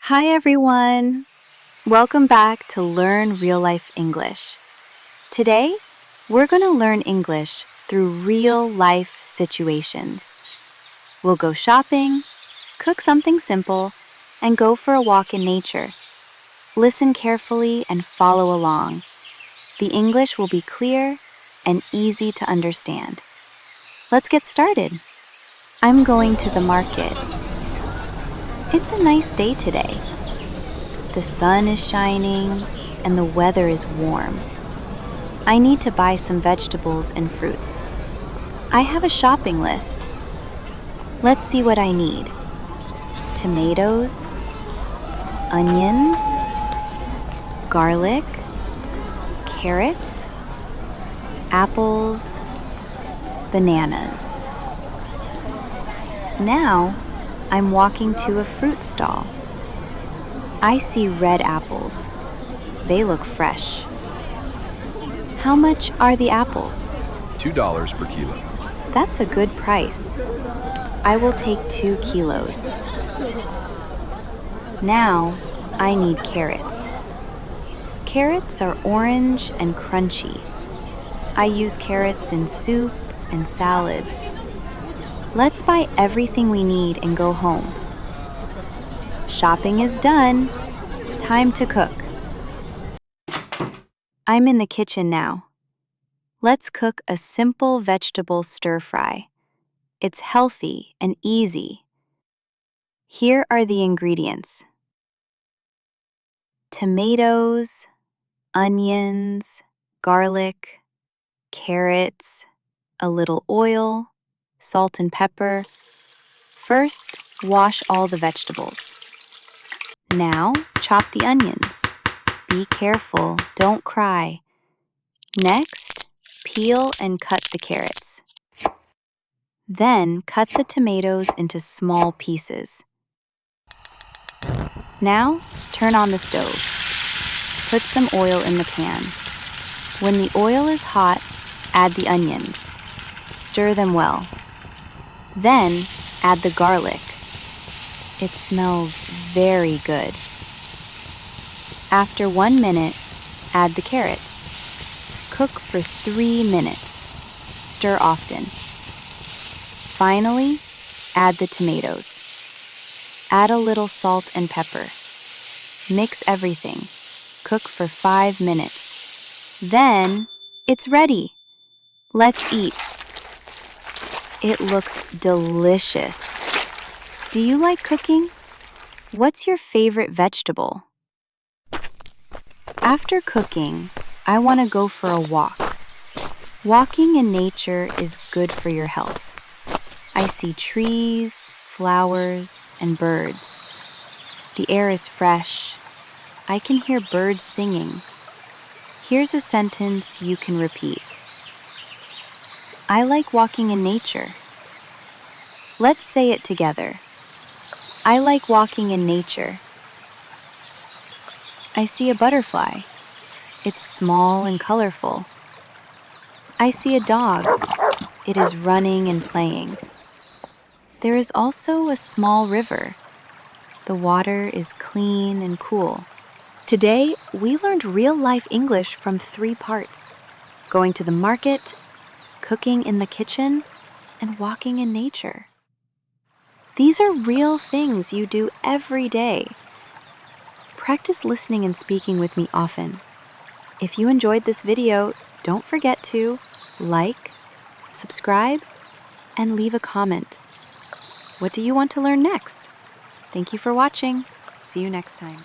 Hi everyone! Welcome back to Learn Real Life English. Today, we're going to learn English through real life situations. We'll go shopping, cook something simple, and go for a walk in nature. Listen carefully and follow along. The English will be clear and easy to understand. Let's get started. I'm going to the market. It's a nice day today. The sun is shining and the weather is warm. I need to buy some vegetables and fruits. I have a shopping list. Let's see what I need. Tomatoes, onions, garlic, carrots, apples, bananas. Now, I'm walking to a fruit stall. I see red apples. They look fresh. How much are the apples? $2 per kilo. That's a good price. I will take 2 kilos. Now, I need carrots. Carrots are orange and crunchy. I use carrots in soup and salads. Let's buy everything we need and go home. Shopping is done. Time to cook. I'm in the kitchen now. Let's cook a simple vegetable stir-fry. It's healthy and easy. Here are the ingredients: tomatoes, onions, garlic, carrots, a little oil, salt and pepper. First, wash all the vegetables. Now, chop the onions. Be careful, don't cry. Next, peel and cut the carrots. Then, cut the tomatoes into small pieces. Now, turn on the stove. Put some oil in the pan. When the oil is hot, add the onions. Stir them well. Then, add the garlic. It smells very good. After 1 minute, add the carrots. Cook for 3 minutes. Stir often. Finally, add the tomatoes. Add a little salt and pepper. Mix everything. Cook for 5 minutes. Then, it's ready. Let's eat. It looks delicious. Do you like cooking? What's your favorite vegetable? After cooking, I want to go for a walk. Walking in nature is good for your health. I see trees, flowers, and birds. The air is fresh. I can hear birds singing. Here's a sentence you can repeat. I like walking in nature. Let's say it together. I like walking in nature. I see a butterfly. It's small and colorful. I see a dog. It is running and playing. There is also a small river. The water is clean and cool. Today, we learned real-life English from 3 parts: going to the market, cooking in the kitchen, and walking in nature. These are real things you do every day. Practice listening and speaking with me often. If you enjoyed this video, don't forget to like, subscribe, and leave a comment. What do you want to learn next? Thank you for watching. See you next time.